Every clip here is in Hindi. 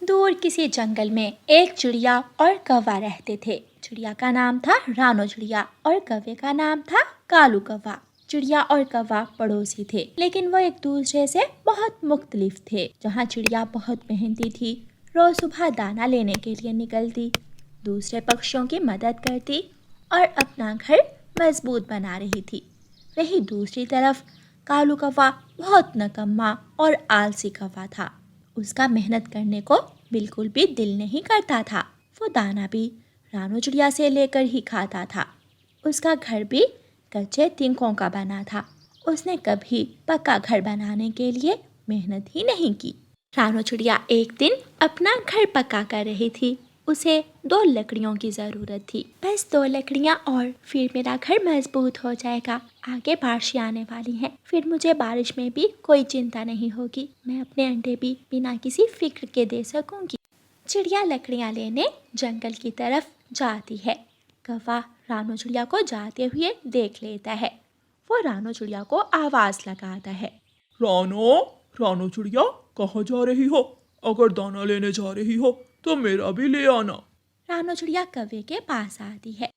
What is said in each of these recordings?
दूर किसी जंगल में एक चिड़िया और कौवा रहते थे। चिड़िया का नाम था रानो चिड़िया और कौवे का नाम था कालू कौवा। चिड़िया और कौवा पड़ोसी थे, लेकिन वो एक दूसरे से बहुत मुख्तलिफ थे। जहाँ चिड़िया बहुत मेहनती थी, रोज सुबह दाना लेने के लिए निकलती, दूसरे पक्षियों की मदद करती और अपना घर मजबूत बना रही थी, वहीं दूसरी तरफ कालू कौवा बहुत निकम्मा और आलसी कौवा था। उसका मेहनत करने को बिल्कुल भी दिल नहीं करता था। वो दाना भी रानो चिड़िया से लेकर ही खाता था। उसका घर भी कच्चे तिनकों का बना था। उसने कभी पक्का घर बनाने के लिए मेहनत ही नहीं की। रानो चिड़िया एक दिन अपना घर पक्का कर रही थी। उसे 2 लकड़ियों की ज़रूरत थी। बस 2 लकड़ियाँ और फिर मेरा घर मजबूत हो जाएगा। आगे बारिशें आने वाली हैं, फिर मुझे बारिश में भी कोई चिंता नहीं होगी। मैं अपने अंडे भी बिना किसी फिक्र के दे सकूंगी। चिड़िया लकड़ियाँ लेने जंगल की तरफ जाती है। कौवा रानो चिड़िया को जाते हुए देख लेता है। वो रानो चिड़िया को आवाज़ लगाता है, रानो, रानो चिड़िया, कहाँ जा रही हो? अगर दाना लेने जा रही हो तो मेरा भी ले आना। रानो चिड़िया कौवे के पास आती है।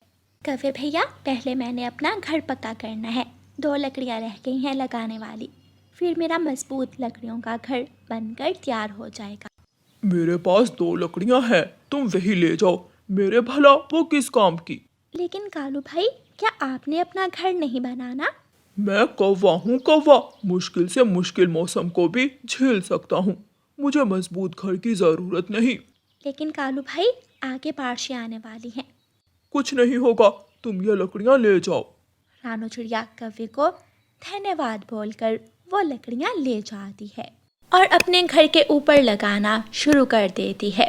कौवे भैया, पहले मैंने अपना घर पक्का करना है। 2 लकड़ियाँ रह गई हैं लगाने वाली, फिर मेरा मजबूत लकड़ियों का घर बनकर तैयार हो जाएगा। मेरे पास 2 लकड़ियां हैं, तुम वही ले जाओ। मेरे भला वो किस काम की? लेकिन कालू भाई, क्या आपने अपना घर नहीं बनाना? मैं कौवा हूँ कौवा, मुश्किल से मुश्किल मौसम को भी झेल सकता हूँ। मुझे मजबूत घर की जरूरत नहीं। लेकिन कालू भाई, आगे बारिशें आने वाली हैं। कुछ नहीं होगा, तुम ये लकड़ियां ले जाओ। रानो चिड़िया कौवे को धन्यवाद बोलकर वो लकड़ियाँ ले जाती है और अपने घर के ऊपर लगाना शुरू कर देती है।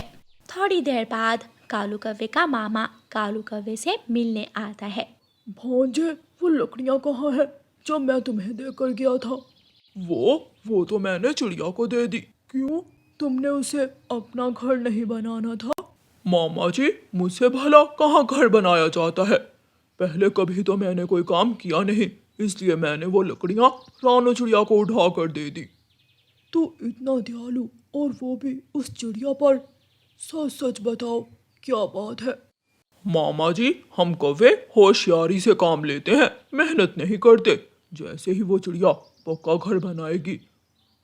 थोड़ी देर बाद कालू कौवे का मामा कालू कौवे से मिलने आता है। भांजे, वो लकड़ियां कहाँ है जो मैं तुम्हें देकर गया था? वो तो मैंने चिड़िया को दे दी। क्यों, तुमने उसे अपना घर नहीं बनाना था? मामा जी, मुझसे भला कहाँ घर बनाया जाता है? पहले कभी तो मैंने कोई काम किया नहीं, इसलिए मैंने वो लकड़ियां रानो चिड़िया को उठा कर दे दी। तू इतना दयालु, और वो भी उस चिड़िया पर। सच सच बताओ, क्या बात है? मामा जी, हम कौवे होशियारी से काम लेते हैं, मेहनत नहीं करते। जैसे ही वो चिड़िया पक्का घर बनाएगी,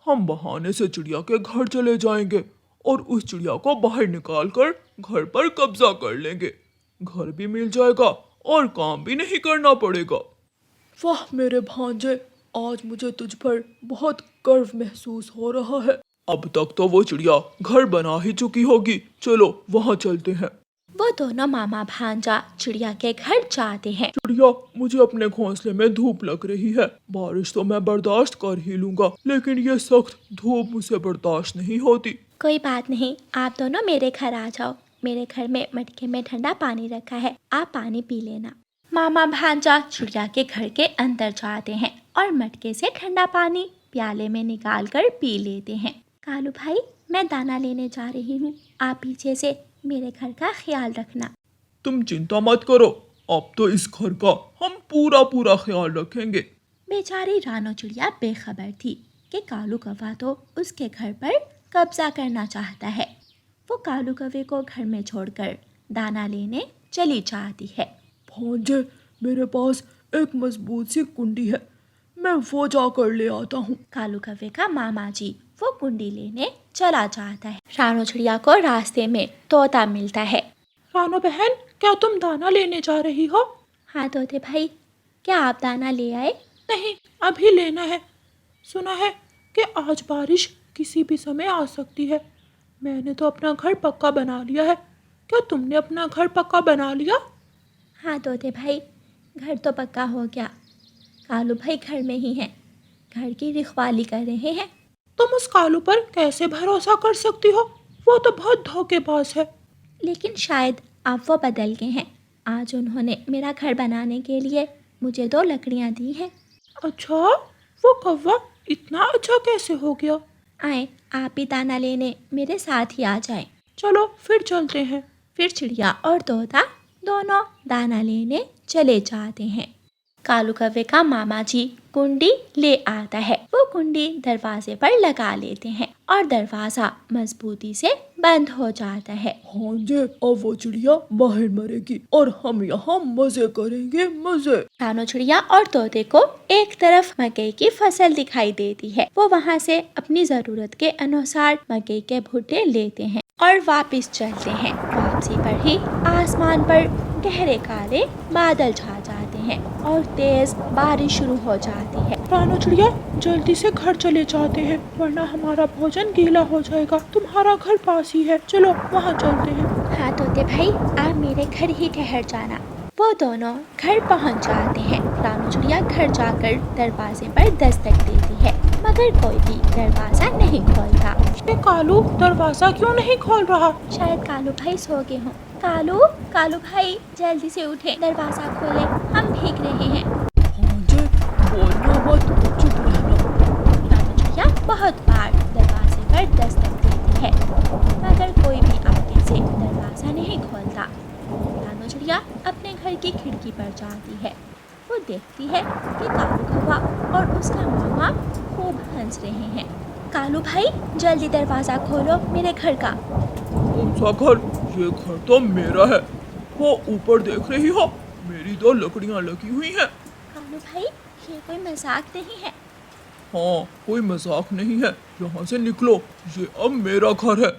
हम बहाने से चिड़िया के घर चले जाएंगे और उस चिड़िया को बाहर निकाल कर घर पर कब्जा कर लेंगे। घर भी मिल जाएगा और काम भी नहीं करना पड़ेगा। वाह मेरे भांजे, आज मुझे तुझ पर बहुत गर्व महसूस हो रहा है। अब तक तो वो चिड़िया घर बना ही चुकी होगी, चलो वहाँ चलते हैं। वो दोनों मामा भांजा चिड़िया के घर जाते हैं। चिड़िया, मुझे अपने घोंसले में धूप लग रही है। बारिश तो मैं बर्दाश्त कर ही लूंगा, लेकिन ये सख्त धूप मुझे बर्दाश्त नहीं होती। कोई बात नहीं, आप दोनों मेरे घर आ जाओ। मेरे घर में मटके में ठंडा पानी रखा है, आप पानी पी लेना। मामा भांजा चिड़िया के घर के अंदर जाते हैं और मटके से ठंडा पानी प्याले में निकाल कर पी लेते हैं। कालू भाई, मैं दाना लेने जा रही हूँ, आप पीछे से मेरे घर का ख्याल रखना। तुम चिंता मत करो, अब तो इस घर का हम पूरा पूरा ख्याल रखेंगे। बेचारी रानो चिड़िया बेखबर थी कि कालू कौवा तो उसके घर पर कब्जा करना चाहता है। वो कालू कौवे को घर में छोड़कर दाना लेने चली जाती है। भांजे, मेरे पास एक मजबूत सी कुंडी है, मैं वो जाकर ले आता हूँ। कालू कौवे का मामा जी वो कुंडी लेने चला जाता है। रानो चिड़िया को रास्ते में तोता मिलता है। रानो बहन, क्या तुम दाना लेने जा रही हो? हाँ तोते भाई, क्या आप दाना ले आए? नहीं, अभी लेना है। सुना है कि आज बारिश किसी भी समय आ सकती है। मैंने तो अपना घर पक्का बना लिया है। क्या तुमने अपना घर पक्का बना लिया? हाँ तोते भाई, घर तो पक्का हो गया। कालू भाई घर में ही हैं, घर की रखवाली कर रहे हैं। तुम उस कालू पर कैसे भरोसा कर सकती हो? वो तो बहुत धोखेबाज है। लेकिन शायद अब वो बदल गए हैं। आज उन्होंने मेरा घर बनाने के लिए मुझे 2 लकड़ियाँ दी हैं। अच्छा, वो कौवा इतना अच्छा कैसे हो गया? आए, आप भी दाना लेने मेरे साथ ही आ जाएं। चलो फिर चलते हैं। फिर चिड़िया और तोता दोनों दाना लेने चले जाते हैं। कालू कौवे का मामा जी कुंडी ले आता है। वो कुंडी दरवाजे पर लगा लेते हैं और दरवाजा मजबूती से बंद हो जाता है। हाँ जी, अब वो चिड़िया बाहर मरेगी और हम यहाँ मजे करेंगे, मजे। रानो चिड़िया और तोते को एक तरफ मकई की फसल दिखाई देती है। वो वहाँ से अपनी जरूरत के अनुसार मकई के भुट्टे लेते हैं और वापस चलते हैं। वापसी पर ही आसमान पर गहरे काले बादल छा जाते हैं और तेज बारिश शुरू हो जाती है। रानो चिड़िया, जल्दी से घर चले जाते हैं वरना हमारा भोजन गीला हो जाएगा। तुम्हारा घर पास ही है, चलो वहाँ चलते हैं। हाँ तोते भाई, आप मेरे घर ही ठहर जाना। वो दोनों घर पहुंच जाते हैं। रानो चिड़िया घर जाकर दरवाजे पर दस्तक देती है, मगर कोई भी दरवाजा नहीं खोलता। कालू दरवाजा क्यों नहीं खोल रहा? शायद कालू भाई सो गए हों। कालू, कालू भाई जल्दी से उठे, दरवाजा खोले, हम भीग रहे हैं। हाँ जी, बोलना मत, चुप रहना। रानो चिड़िया बहुत बार दरवाजे पर दस्तक देती है, मगर कोई भी आगे से दरवाजा नहीं खोलता। रानो चिड़िया अपने घर की खिड़की पर जाती है। वो देखती है कि कालू कौवा और उसका मामा खूब हंस रहे हैं। कालू भाई जल्दी दरवाजा खोलो मेरे घर का। कौन सा घर? ये घर तो मेरा है। वो ऊपर देख रही हो, मेरी 2 लकड़ियाँ लगी हुई हैं। कालू भाई ये कोई मजाक नहीं है। हाँ, कोई मजाक नहीं है। यहाँ से निकलो, ये अब मेरा घर है।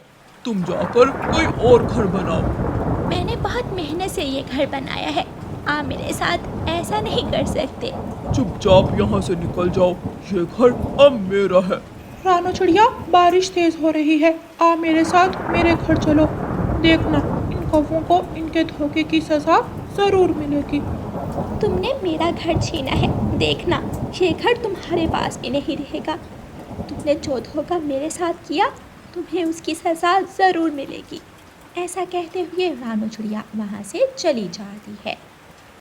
तुम जाकर कोई और घर बनाओ। मैंने बहुत मेहनत से ये घर बनाया है, आप मेरे साथ ऐसा नहीं कर सकते। चुपचाप यहाँ से निकल जाओ, ये घर अब मेरा है। रानो चिड़िया, बारिश तेज हो रही है, आ मेरे साथ मेरे घर चलो। देखना, इन कौवों को इनके धोखे की सजा जरूर मिलेगी। तुमने मेरा घर छीना है, देखना ये घर तुम्हारे पास भी नहीं रहेगा। तुमने जो धोखा मेरे साथ किया, तुम्हें उसकी सजा जरूर मिलेगी। ऐसा कहते हुए रानो चिड़िया वहाँ से चली जाती है।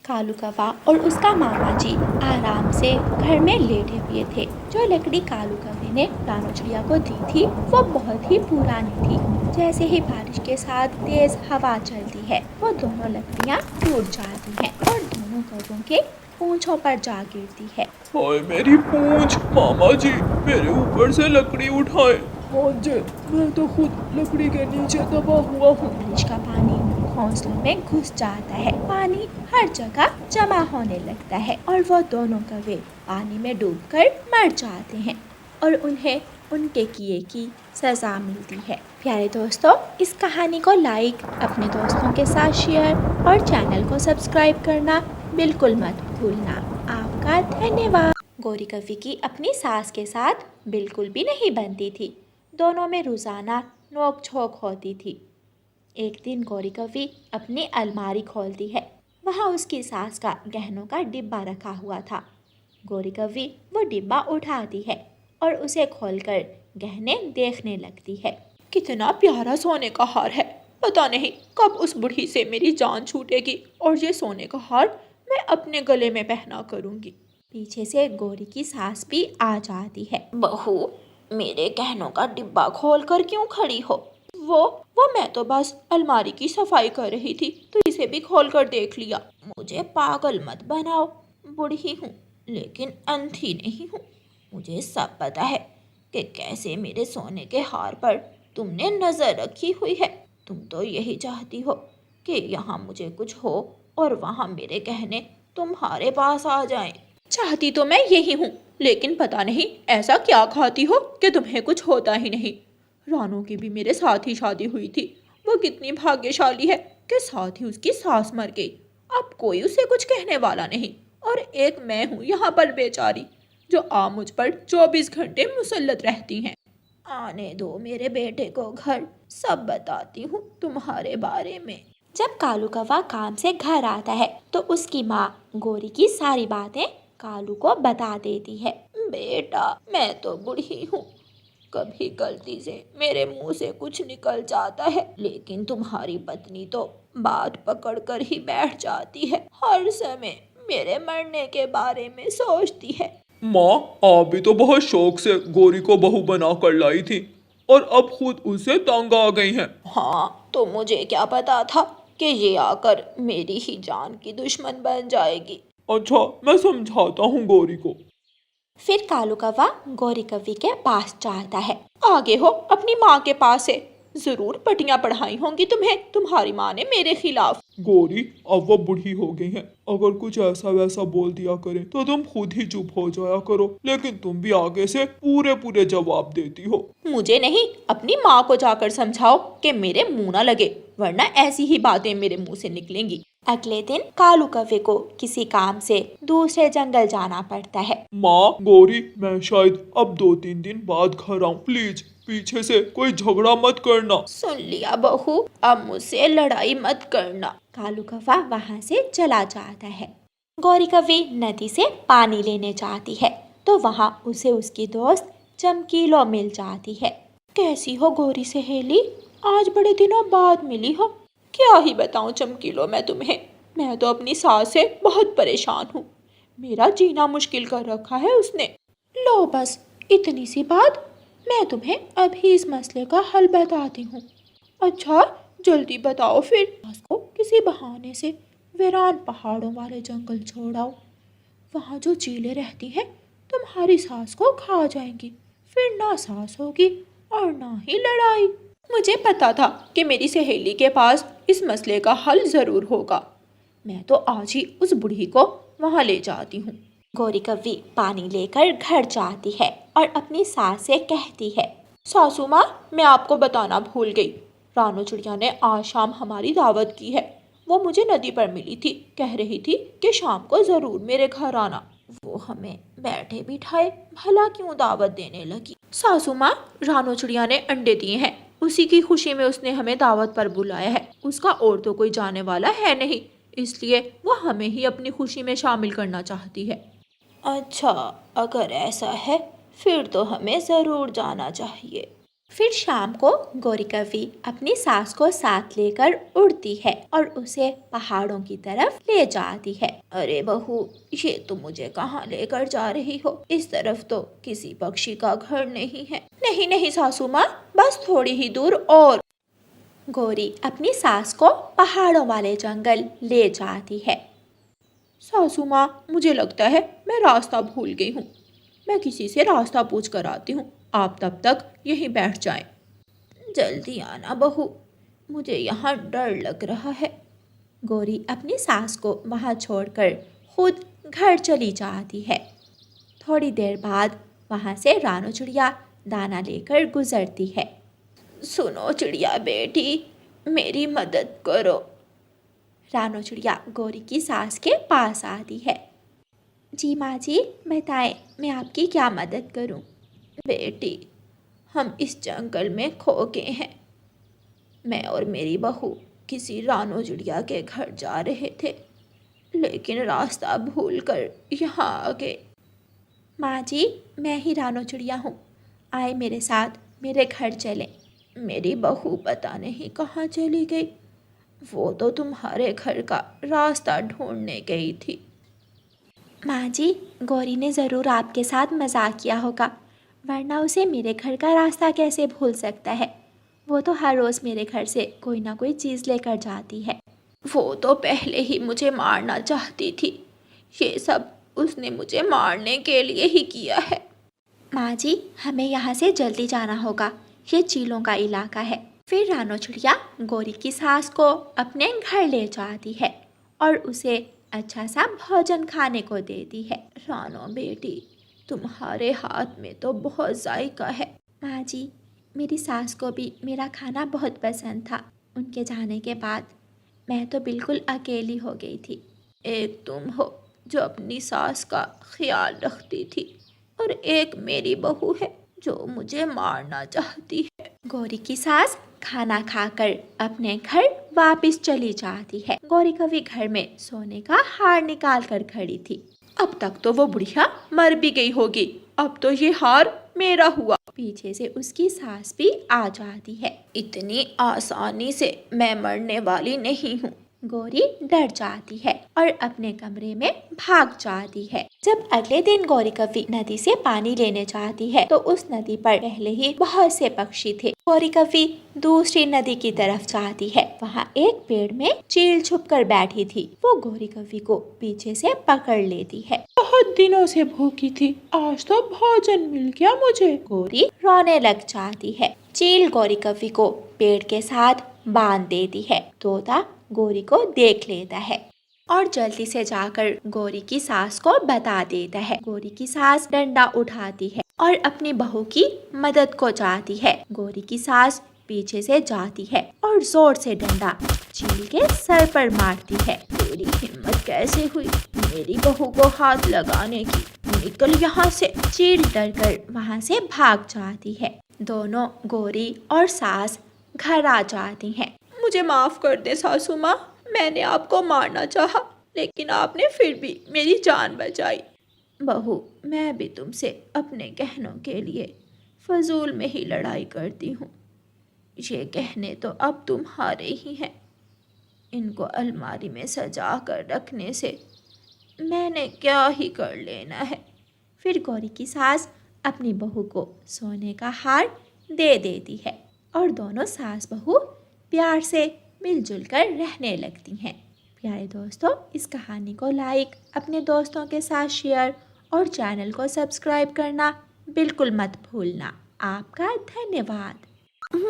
कालू कौवा और उसका मामा जी आराम से घर में लेटे हुए थे। जो लकड़ी कालू कौवे ने रानो चिड़िया को दी थी वो बहुत ही पुरानी थी। जैसे ही बारिश के साथ तेज हवा चलती है, वो दोनों लकड़ियाँ टूट जाती हैं और दोनों कौवों के पूंछों पर जा गिरती है। हाय मेरी पूंछ, मामा जी मेरे ऊपर से लकड़ी उठाए। हाँ जी, मैं तो खुद लकड़ी के नीचे दबा हुआ हूँ। बारिश का पानी घोंसलों में घुस जाता है, पानी हर जगह जमा होने लगता है और वो दोनों कौवे पानी में डूबकर मर जाते हैं और उन्हें उनके किए की सजा मिलती है। प्यारे दोस्तों, इस कहानी को लाइक, अपने दोस्तों के साथ शेयर और चैनल को सब्सक्राइब करना बिल्कुल मत भूलना। आपका धन्यवाद। गौरी कौवी की अपनी सास के साथ बिल्कुल भी नहीं बनती थी। दोनों में रोजाना नोक झोंक होती थी। एक दिन गौरी कौवी अपनी अलमारी खोलती है। वहाँ उसकी सास का गहनों का डिब्बा रखा हुआ था। गौरी कौवी वो डिब्बा उठाती है और उसे खोलकर गहने देखने लगती है। कितना प्यारा सोने का हार है। पता नहीं कब उस बुढ़ी से मेरी जान छूटेगी और ये सोने का हार मैं अपने गले में पहना करूँगी। पीछे से गौरी की सास भी आ जाती है। बहू, मेरे गहनों का डिब्बा खोल कर क्यों खड़ी हो? वो मैं तो बस अलमारी की सफाई कर रही थी, तो इसे भी खोल कर देख लिया। मुझे पागल मत बनाओ, बूढ़ी हूँ लेकिन अंधी नहीं हूँ। मुझे सब पता है कि कैसे मेरे सोने के हार पर तुमने नजर रखी हुई है। तुम तो यही चाहती हो कि यहाँ मुझे कुछ हो और वहाँ मेरे गहने तुम्हारे पास आ जाएं। चाहती तो मैं यही हूँ, लेकिन पता नहीं ऐसा क्या खाती हो कि तुम्हें कुछ होता ही नहीं। रानो की भी मेरे साथ ही शादी हुई थी। वो कितनी भाग्यशाली है कि साथ ही उसकी सास मर गई। अब कोई उसे कुछ कहने वाला नहीं और एक मैं हूँ यहाँ पर बेचारी, जो मुझ पर 24 घंटे मुसल्लत रहती हैं। आने दो मेरे बेटे को घर, सब बताती हूँ तुम्हारे बारे में। जब कालू कौवा काम से घर आता है तो उसकी माँ गौरी की सारी बातें कालू को बता देती है। बेटा, मैं तो बूढ़ी हूँ, कभी गलती से मेरे मुंह से कुछ निकल जाता है, लेकिन तुम्हारी पत्नी तो बात पकड़ कर ही बैठ जाती है। हर समय मेरे मरने के बारे में सोचती है। माँ, आप भी तो बहुत शौक से गौरी को बहू बना कर लाई थी और अब खुद उससे तंग आ गई हैं। हाँ, तो मुझे क्या पता था कि ये आकर मेरी ही जान की दुश्मन बन जाएगी। अच्छा, मैं समझाता हूँ गौरी को। फिर कालू कौवा गौरी कौवी के पास जाता है। आगे हो अपनी माँ के पास है, जरूर पटियां पढ़ाई होंगी तुम्हें तुम्हारी माँ ने मेरे खिलाफ। गौरी अब वो बूढ़ी हो गई हैं, अगर कुछ ऐसा वैसा बोल दिया करें तो तुम खुद ही चुप हो जाया करो, लेकिन तुम भी आगे से पूरे पूरे जवाब देती हो। मुझे नहीं, अपनी माँ को जाकर समझाओ कि मेरे मुंह ना लगे, वरना ऐसी ही बातें मेरे मुंह से निकलेंगी। अगले दिन कालू कौवे को किसी काम से दूसरे जंगल जाना पड़ता है। माँ गौरी, मैं शायद अब 2-3 दिन बाद घर आऊँ, प्लीज पीछे से कोई झगड़ा मत करना। सुन लिया बहू, अब मुझसे लड़ाई मत करना। कालू कौवा वहाँ से चला जाता है। गौरी कौवी नदी से पानी लेने जाती है तो वहाँ उसे उसकी दोस्त चमकीलो मिल जाती है। कैसी हो गौरी सहेली, आज बड़े दिनों बाद मिली हो। क्या ही बताऊं चमकीलो मैं तुम्हें, मैं तो अपनी सास से बहुत परेशान हूँ, मेरा जीना मुश्किल कर रखा है उसने। लो बस इतनी सी बात, मैं तुम्हें अभी इस मसले का हल बताती हूँ। अच्छा जल्दी बताओ फिर। सास को किसी बहाने से वीरान पहाड़ों वाले जंगल छोड़ाओ, वहाँ जो चीलें रहती हैं तुम्हारी सास को खा जाएंगी, फिर ना सास होगी और ना ही लड़ाई। मुझे पता था कि मेरी सहेली के पास इस मसले का हल जरूर होगा, मैं तो आज ही उस बूढ़ी को वहाँ ले जाती हूँ। गौरी कौवी पानी लेकर घर जाती है और अपनी सास से कहती है, सासू माँ मैं आपको बताना भूल गई, रानो चिड़िया ने आज शाम हमारी दावत की है। वो मुझे नदी पर मिली थी, कह रही थी कि शाम को जरूर मेरे घर आना। वो हमें बैठे बिठाए भला क्यों दावत देने लगी। सासू माँ, रानो चिड़िया ने अंडे दिए हैं, उसी की खुशी में उसने हमें दावत पर बुलाया है, उसका और तो कोई जाने वाला है नहीं, इसलिए वो हमें ही अपनी खुशी में शामिल करना चाहती है। अच्छा अगर ऐसा है फिर तो हमें ज़रूर जाना चाहिए। फिर शाम को गौरी कौवी अपनी सास को साथ लेकर उड़ती है और उसे पहाड़ों की तरफ ले जाती है। अरे बहू, ये तुम मुझे कहाँ लेकर जा रही हो, इस तरफ तो किसी पक्षी का घर नहीं है। नहीं नहीं सासू माँ, बस थोड़ी ही दूर और। गौरी अपनी सास को पहाड़ों वाले जंगल ले जाती है। सासू माँ, मुझे लगता है मैं रास्ता भूल गई हूँ, मैं किसी से रास्ता पूछ कर आती हूँ, आप तब तक यहीं बैठ जाएं। जल्दी आना बहू, मुझे यहाँ डर लग रहा है। गौरी अपनी सास को वहाँ छोड़कर खुद घर चली जाती है। थोड़ी देर बाद वहाँ से रानो चिड़िया दाना लेकर गुजरती है। सुनो चिड़िया बेटी, मेरी मदद करो। रानो चिड़िया गौरी की सास के पास आती है। जी माँ जी, बताएं मैं आपकी क्या मदद करूं। बेटी, हम इस जंगल में खो गए हैं, मैं और मेरी बहू किसी रानो चिड़िया के घर जा रहे थे, लेकिन रास्ता भूलकर यहाँ आ गए। माँ जी, मैं ही रानो चिड़िया हूँ, आए मेरे साथ, मेरे घर चलें। मेरी बहू पता नहीं कहाँ चली गई, वो तो तुम्हारे घर का रास्ता ढूंढने गई थी। माँ जी, गौरी ने ज़रूर आपके साथ मजाक किया होगा, वरना उसे मेरे घर का रास्ता कैसे भूल सकता है। वो तो हर रोज़ मेरे घर से कोई ना कोई चीज़ लेकर जाती है। वो तो पहले ही मुझे मारना चाहती थी, ये सब उसने मुझे मारने के लिए ही किया है। माँ जी, हमें यहाँ से जल्दी जाना होगा, ये चीलों का इलाका है। फिर रानो चिड़िया गौरी की सास को अपने घर ले जाती है और उसे अच्छा सा भोजन खाने को देती है। रानो बेटी, तुम्हारे हाथ में तो बहुत जायका है। माँ जी, मेरी सास को भी मेरा खाना बहुत पसंद था, उनके जाने के बाद मैं तो बिल्कुल अकेली हो गई थी। एक तुम हो जो अपनी सास का ख्याल रखती थी और एक मेरी बहू है जो मुझे मारना चाहती है। गौरी की सास खाना खाकर अपने घर वापस चली जाती है। गौरी कौवी घर में सोने का हार निकाल कर खड़ी थी। अब तक तो वो बुढ़िया मर भी गई होगी, अब तो ये हार मेरा हुआ। पीछे से उसकी सास भी आ जाती है। इतनी आसानी से मैं मरने वाली नहीं हूँ, गौरी डर जाती है और अपने कमरे में भाग जाती है। जब अगले दिन गौरी कव्वी नदी से पानी लेने जाती है तो उस नदी पर पहले ही बहुत से पक्षी थे। गौरी कव्वी दूसरी नदी की तरफ जाती है। वहाँ एक पेड़ में चील छुप कर बैठी थी। वो गौरी कव्वी को पीछे से पकड़ लेती है। बहुत दिनों से भूखी थी, आज तो भोजन मिल गया मुझे। गौरी रोने लग जाती है। चील गौरी कव्वी को पेड़ के साथ बांध देती है। तोता गौरी को देख लेता है और जल्दी से जाकर गौरी की सास को बता देता है। गौरी की सास डंडा उठाती है और अपनी बहू की मदद को चाहती है। गौरी की सास पीछे से जाती है और जोर से डंडा चील के सर पर मारती है। तेरी हिम्मत कैसे हुई मेरी बहू को हाथ लगाने की, निकल यहाँ से। चील डरकर वहाँ से भाग जाती है। दोनों गौरी और सास घर आ जाती हैं। मुझे माफ कर दे सासू माँ, मैंने आपको मारना चाहा लेकिन आपने फिर भी मेरी जान बचाई। बहू, मैं भी तुमसे अपने गहनों के लिए फजूल में ही लड़ाई करती हूँ। ये गहने तो अब तुम्हारे ही हैं। इनको अलमारी में सजा कर रखने से मैंने क्या ही कर लेना है। फिर गौरी की सास अपनी बहू को सोने का हार दे देती है और दोनों सास बहू प्यार से मिलजुल कर रहने लगती हैं। प्यारे दोस्तों, इस कहानी को लाइक, अपने दोस्तों के साथ शेयर और चैनल को सब्सक्राइब करना बिल्कुल मत भूलना। आपका धन्यवाद।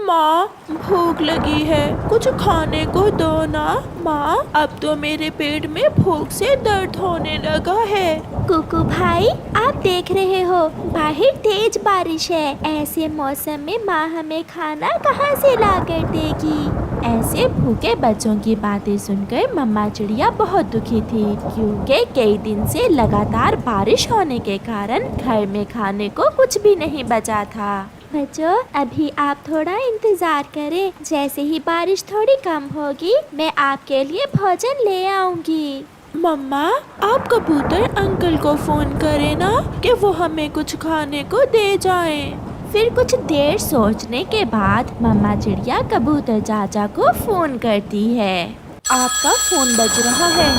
माँ, भूख लगी है, कुछ खाने को दो ना। माँ, अब तो मेरे पेट में भूख से दर्द होने लगा है। कुकू भाई, आप देख रहे हो बाहर तेज बारिश है। ऐसे मौसम में माँ हमें खाना कहाँ से ला कर देगी। ऐसे भूखे बच्चों की बातें सुनकर मम्मा चिड़िया बहुत दुखी थी, क्योंकि कई दिन से लगातार बारिश होने के कारण घर में खाने को कुछ भी नहीं बचा था। बच्चों, अभी आप थोड़ा इंतजार करें। जैसे ही बारिश थोड़ी कम होगी मैं आपके लिए भोजन ले आऊंगी। मम्मा, आप कबूतर अंकल को फोन करें ना कि वो हमें कुछ खाने को दे जाएं। फिर कुछ देर सोचने के बाद मम्मा चिड़िया कबूतर चाचा को फोन करती है। आपका फोन बज रहा है।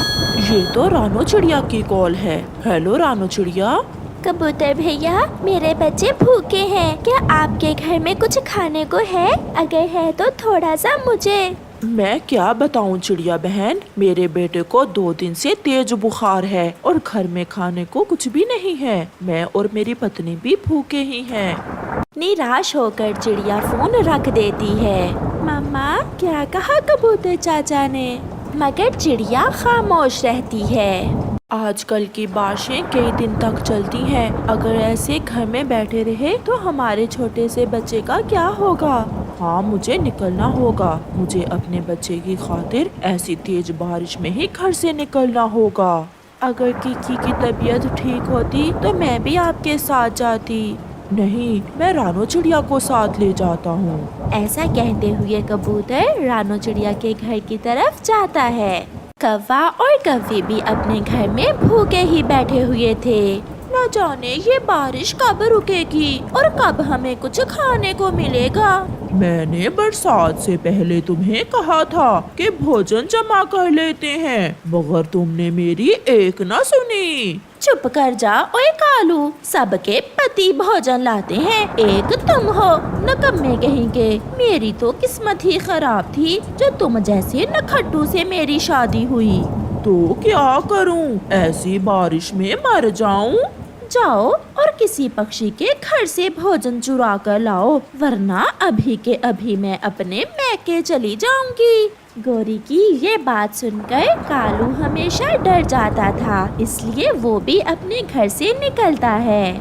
ये तो रानो चिड़िया की कॉल है। हेलो रानो चिड़िया। कबूतर भैया, मेरे बच्चे भूखे हैं, क्या आपके घर में कुछ खाने को है? अगर है तो थोड़ा सा मुझे। मैं क्या बताऊं चिड़िया बहन, मेरे बेटे को 2 दिन से तेज बुखार है और घर में खाने को कुछ भी नहीं है। मैं और मेरी पत्नी भी भूखे ही हैं। निराश होकर चिड़िया फोन रख देती है। मम्मा, क्या कहा कबूतर चाचा ने? मगर चिड़िया खामोश रहती है। आजकल की बारिशें कई दिन तक चलती हैं। अगर ऐसे घर में बैठे रहे तो हमारे छोटे से बच्चे का क्या होगा? हाँ, मुझे निकलना होगा। मुझे अपने बच्चे की खातिर ऐसी तेज बारिश में ही घर से निकलना होगा। अगर किकी की तबीयत ठीक होती तो मैं भी आपके साथ जाती। नहीं, मैं रानो चिड़िया को साथ ले जाता हूँ। ऐसा कहते हुए कबूतर रानो चिड़िया के घर की तरफ जाता है। कौवा और कव्वी भी अपने घर में भूखे ही बैठे हुए थे। न जाने ये बारिश कब रुकेगी और कब हमें कुछ खाने को मिलेगा। मैंने बरसात से पहले तुम्हें कहा था कि भोजन जमा कर लेते हैं, मगर तुमने मेरी एक न सुनी। चुप कर जा ओए कालू, सबके पति भोजन लाते हैं, एक तुम हो नकम्मे कहेंगे। मेरी तो किस्मत ही खराब थी जो तुम जैसे नखट्टू से मेरी शादी हुई। तो क्या करूं, ऐसी बारिश में मर जाऊं? जाओ और किसी पक्षी के घर से भोजन चुरा कर लाओ, वरना अभी के अभी मैं अपने मैके चली जाऊंगी। गौरी की ये बात सुनकर कालू हमेशा डर जाता था, इसलिए वो भी अपने घर से निकलता है।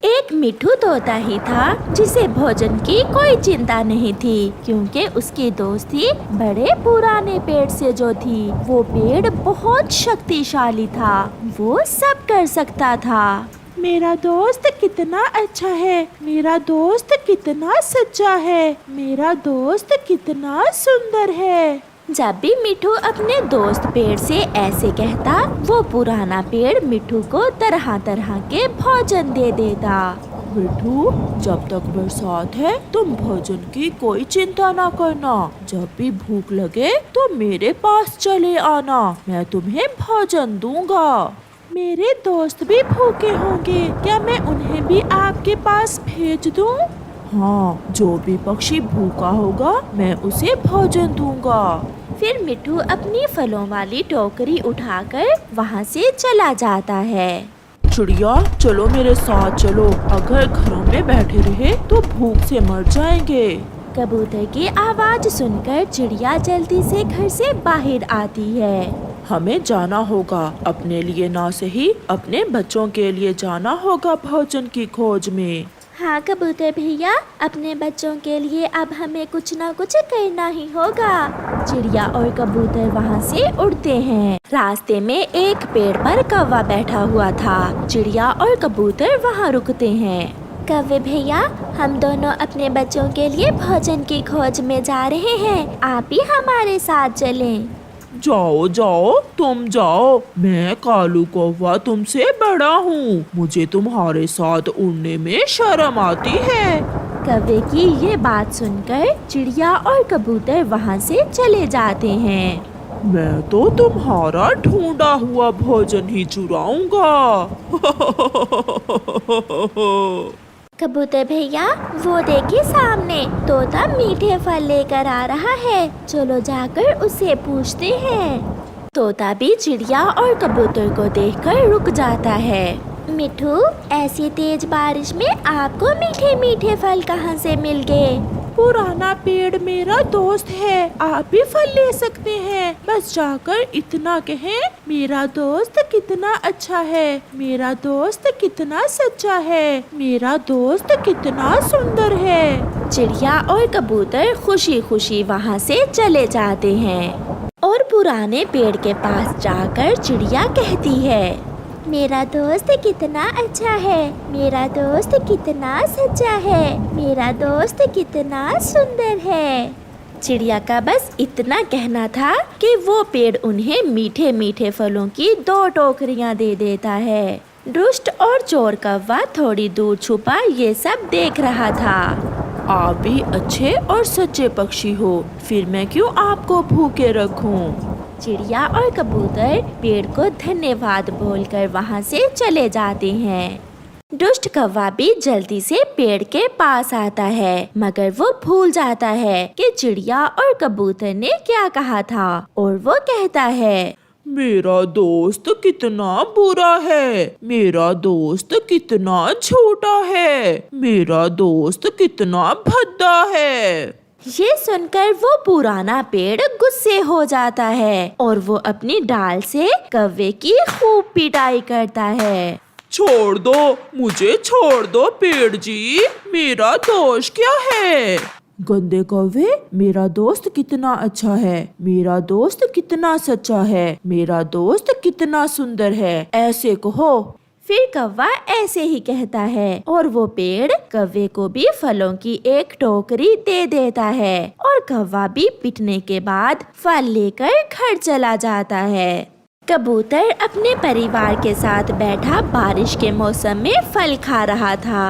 एक मिठू तोता ही था जिसे भोजन की कोई चिंता नहीं थी, क्योंकि उसकी दोस्ती बड़े पुराने पेड़ से जो थी। वो पेड़ बहुत शक्तिशाली था, वो सब कर सकता था। मेरा दोस्त कितना अच्छा है, मेरा दोस्त कितना सच्चा है, मेरा दोस्त कितना सुंदर है। जब भी मिठू अपने दोस्त पेड़ से ऐसे कहता, वो पुराना पेड़ मिठू को तरह तरह के भोजन दे देता। मिठू, जब तक बरसात है तुम भोजन की कोई चिंता ना करना। जब भी भूख लगे तो मेरे पास चले आना, मैं तुम्हें भोजन दूंगा। मेरे दोस्त भी भूखे होंगे, क्या मैं उन्हें भी आपके पास भेज दूं? हाँ, जो भी पक्षी भूखा होगा मैं उसे भोजन दूंगा। फिर मिट्ठू अपनी फलों वाली टोकरी उठाकर वहाँ से चला जाता है। चिड़िया, चलो मेरे साथ चलो, अगर घरों में बैठे रहे तो भूख से मर जाएंगे। कबूतर की आवाज सुनकर चिड़िया जल्दी से घर से बाहर आती है। हमें जाना होगा, अपने लिए ना सही अपने बच्चों के लिए जाना होगा भोजन की खोज में। हाँ कबूतर भैया, अपने बच्चों के लिए अब हमें कुछ ना कुछ करना ही होगा। चिड़िया और कबूतर वहाँ से उड़ते हैं। रास्ते में एक पेड़ पर कौवा बैठा हुआ था। चिड़िया और कबूतर वहाँ रुकते हैं। कौवे भैया, हम दोनों अपने बच्चों के लिए भोजन की खोज में जा रहे हैं, आप भी हमारे साथ चलें। जाओ जाओ, तुम जाओ, मैं कालू कौवा तुमसे बड़ा हूँ, मुझे तुम्हारे साथ उड़ने में शर्म आती है। कौवे की ये बात सुनकर चिड़िया और कबूतर वहाँ से चले जाते हैं। मैं तो तुम्हारा ढूंढा हुआ भोजन ही चुराऊंगा। कबूतर भैया, वो देखिए सामने तोता मीठे फल लेकर आ रहा है, चलो जाकर उसे पूछते हैं। तोता भी चिड़िया और कबूतर को देखकर रुक जाता है। मिठू, ऐसी तेज बारिश में आपको मीठे मीठे फल कहाँ से मिल गए? पुराना पेड़ मेरा दोस्त है, आप भी फल ले सकते हैं, बस जाकर इतना कहें, मेरा दोस्त कितना अच्छा है, मेरा दोस्त कितना सच्चा है, मेरा दोस्त कितना सुंदर है। चिड़िया और कबूतर खुशी खुशी वहाँ से चले जाते हैं और पुराने पेड़ के पास जाकर चिड़िया कहती है, मेरा दोस्त कितना अच्छा है, मेरा दोस्त कितना सच्चा है, मेरा दोस्त कितना सुंदर है। चिड़िया का बस इतना कहना था कि वो पेड़ उन्हें मीठे मीठे फलों की 2 टोकरियां दे देता है। दुष्ट और चोर कौवा थोड़ी दूर छुपा ये सब देख रहा था। आप भी अच्छे और सच्चे पक्षी हो, फिर मैं क्यों आपको भूखे रखूं? चिड़िया और कबूतर पेड़ को धन्यवाद बोलकर वहाँ से चले जाते हैं। दुष्ट कौवा भी जल्दी से पेड़ के पास आता है, मगर वो भूल जाता है कि चिड़िया और कबूतर ने क्या कहा था और वो कहता है, मेरा दोस्त कितना बुरा है, मेरा दोस्त कितना झूठा है, मेरा दोस्त कितना भद्दा है। ये सुनकर वो पुराना पेड़ गुस्से हो जाता है और वो अपनी डाल से कौवे की खूब पिटाई करता है। छोड़ दो, मुझे छोड़ दो पेड़ जी, मेरा दोष क्या है? गंदे कौवे, मेरा दोस्त कितना अच्छा है, मेरा दोस्त कितना सच्चा है, मेरा दोस्त कितना सुंदर है, ऐसे कहो। फिर कौवा ऐसे ही कहता है और वो पेड़ कौवे को भी फलों की एक टोकरी दे देता है और कौवा भी पिटने के बाद फल लेकर घर चला जाता है। कबूतर अपने परिवार के साथ बैठा बारिश के मौसम में फल खा रहा था।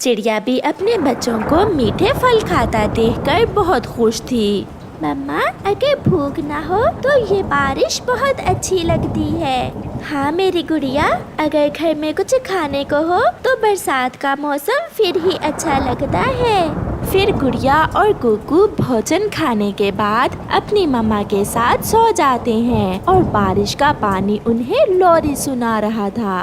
चिड़िया भी अपने बच्चों को मीठे फल खाता देखकर बहुत खुश थी। मम्मा, अगर भूख ना हो तो ये बारिश बहुत अच्छी लगती है। हाँ मेरी गुड़िया, अगर घर में कुछ खाने को हो तो बरसात का मौसम फिर ही अच्छा लगता है। फिर गुड़िया और कुकू भोजन खाने के बाद अपनी मम्मा के साथ सो जाते हैं और बारिश का पानी उन्हें लोरी सुना रहा था।